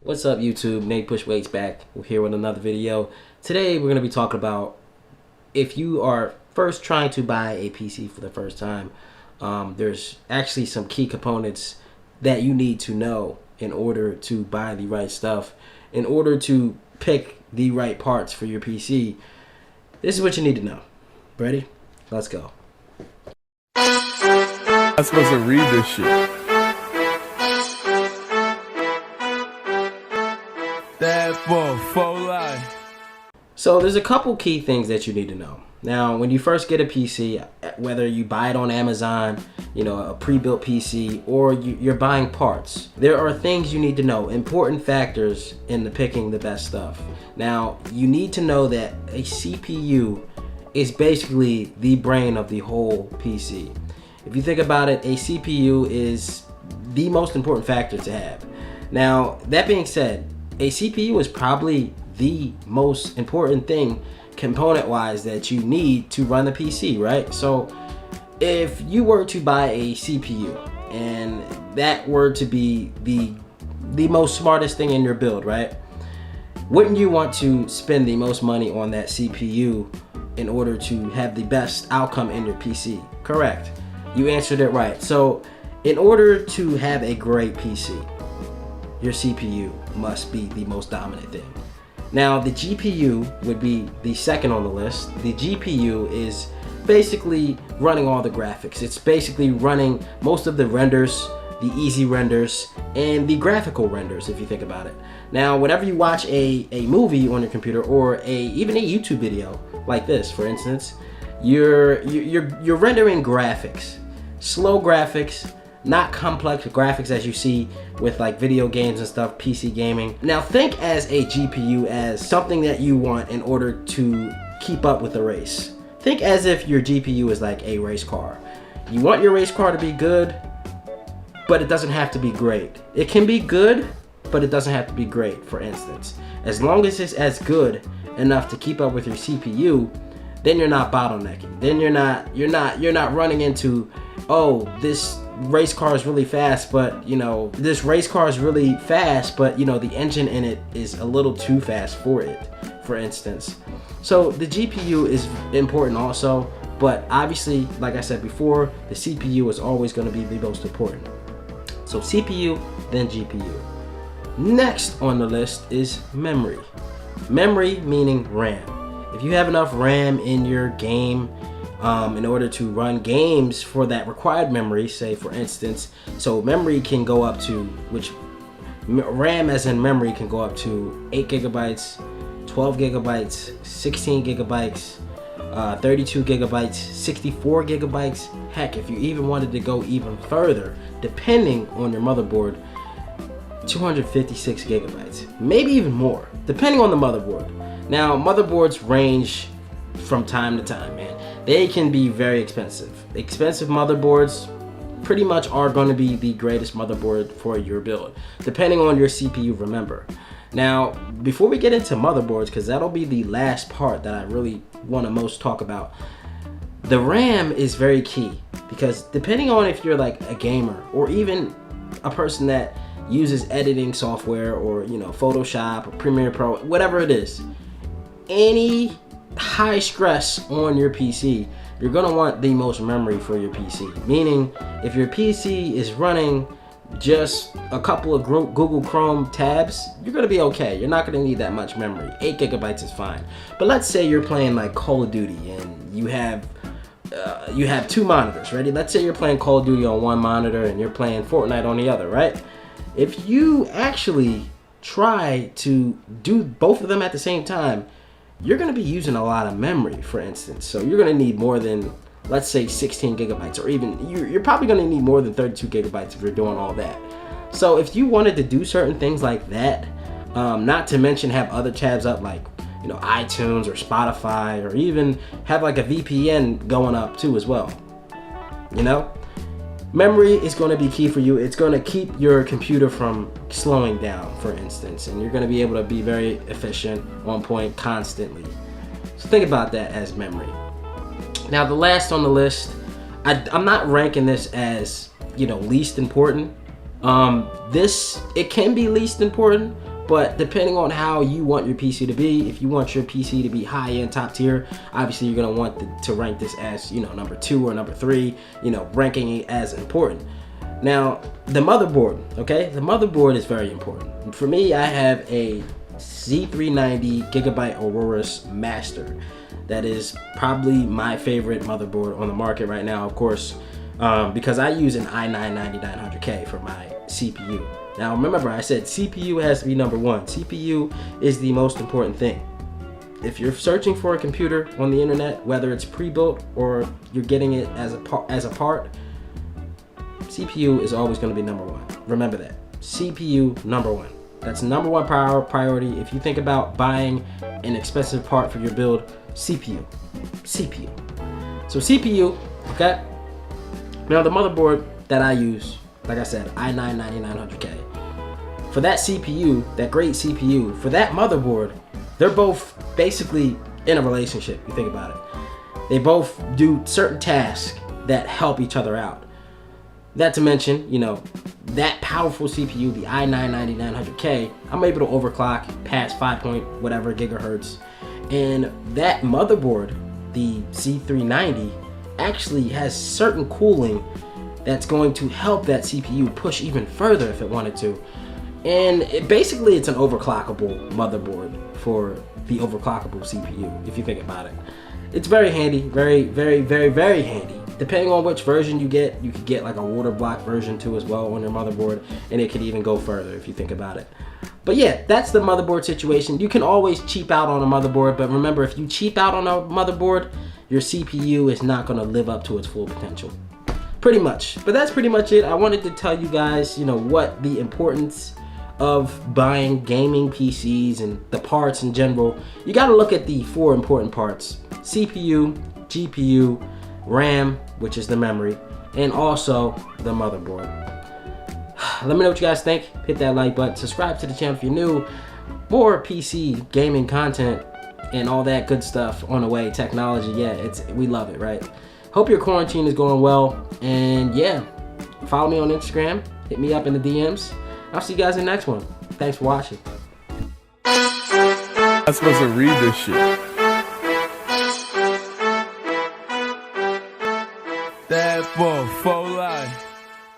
What's up YouTube? Natepushweights back here with another video. Today we're going to be talking about if you are first trying to buy a PC for the first time, there's actually some key components that you need to know in order to buy the right stuff, in order to pick the right parts for your PC. This is what you need to know. Ready? Let's go. I'm supposed to read this shit. That for life. So there's a couple key things that you need to know. Now, when you first get a PC, whether you buy it on Amazon, a pre-built PC, or you're buying parts, there are things you need to know, important factors in picking the best stuff. Now, you need to know that a CPU is basically the brain of the whole PC. If you think about it, a CPU is the most important factor to have. Now, that being said, a CPU is probably the most important thing component-wise that you need to run the PC, right? So if you were to buy a CPU and that were to be the most smartest thing in your build, right? Wouldn't you want to spend the most money on that CPU in order to have the best outcome in your PC? Correct. You answered it right. So in order to have a great PC, your CPU must be the most dominant thing. Now, the GPU would be the second on the list. The GPU is basically running all the graphics. It's basically running most of the renders, the easy renders, and the graphical renders, if you think about it. Now, whenever you watch a movie on your computer, or even a YouTube video like this, for instance, you're rendering graphics, slow graphics, not complex graphics as you see with like video games and stuff, PC gaming. Now think as a GPU as something that you want in order to keep up with the race. Think as if your GPU is like a race car. You want your race car to be good, but it doesn't have to be great. It can be good, but it doesn't have to be great, for instance. As long as it's as good enough to keep up with your CPU, then you're not bottlenecking. Then you're not running into, oh, this race car is really fast, but the engine in it is a little too fast for it, for instance. So the GPU is important also, but obviously, like I said before, the CPU is always going to be the most important. So CPU, then GPU. Next on the list is memory. Memory meaning RAM. If you have enough RAM in your game, in order to run games for that required memory, say for instance, so memory can go up to, RAM as in memory can go up to 8 gigabytes, 12 gigabytes, 16 gigabytes, 32 gigabytes, 64 gigabytes. Heck, if you even wanted to go even further, depending on your motherboard, 256 gigabytes, maybe even more, depending on the motherboard. Now, motherboards range from time to time, man. They can be very expensive. Expensive motherboards pretty much are going to be the greatest motherboard for your build, depending on your CPU, remember. Now, before we get into motherboards, because that'll be the last part that I really want to most talk about, the RAM is very key, because depending on if you're like a gamer or even a person that uses editing software or Photoshop or Premiere Pro, whatever it is, any high stress on your PC, you're gonna want the most memory for your PC. Meaning, if your PC is running just a couple of Google Chrome tabs, you're gonna be okay. You're not gonna need that much memory. 8 gigabytes is fine. But let's say you're playing like Call of Duty and you have two monitors, ready? Let's say you're playing Call of Duty on one monitor and you're playing Fortnite on the other, right? If you actually try to do both of them at the same time, you're going to be using a lot of memory, for instance. So you're going to need more than, let's say, 16 gigabytes, or even you're probably going to need more than 32 gigabytes if you're doing all that. So if you wanted to do certain things like that, not to mention have other tabs up like iTunes or Spotify, or even have like a VPN going up too as well, memory is going to be key for you. It's going to keep your computer from slowing down, for instance, and you're going to be able to be very efficient, on point, constantly. So think about that as memory. Now, the last on the list, I'm not ranking this as least important. It can be least important, But depending on how you want your PC to be, if you want your PC to be high-end, top tier, obviously you're gonna want to rank this as, you know, number 2 or number 3, you know, ranking it as important. Now, the motherboard, okay? The motherboard is very important. For me, I have a Z390 Gigabyte Aurorus Master. That is probably my favorite motherboard on the market right now, of course, because I use an i9-9900K for my CPU. Now, remember, I said CPU has to be number 1. CPU is the most important thing. If you're searching for a computer on the internet, whether it's pre-built or you're getting it as a part, CPU is always going to be number 1. Remember that. CPU number 1. That's number 1 priority. If you think about buying an expensive part for your build, CPU. So CPU, okay? Now the motherboard that I use, like I said, i9-9900K. For that CPU, that great CPU, for that motherboard, they're both basically in a relationship, you think about it. They both do certain tasks that help each other out. Not to mention, you know, that powerful CPU, the i9-9900K, I'm able to overclock past 5 point whatever gigahertz. And that motherboard, the Z390, actually has certain cooling that's going to help that CPU push even further if it wanted to. And basically it's an overclockable motherboard for the overclockable CPU, if you think about it. It's very handy, very handy. Depending on which version you could get like a water block version too as well on your motherboard, and it could even go further if you think about it. But yeah, that's the motherboard situation. You can always cheap out on a motherboard, but remember, if you cheap out on a motherboard, your CPU is not gonna live up to its full potential. Pretty much. But that's pretty much it. I wanted to tell you guys, you know, what the importance of buying gaming PCs and the parts in general. You gotta look at the 4 important parts: CPU, GPU, RAM, which is the memory, and also the motherboard. Let me know what you guys think. Hit that like button. Subscribe to the channel if you're new. More PC gaming content and all that good stuff on the way. Technology, yeah, we love it, right? Hope your quarantine is going well. And yeah, follow me on Instagram. Hit me up in the DMs. I'll see you guys in the next one. Thanks for watching. I'm supposed to read this shit. That for life.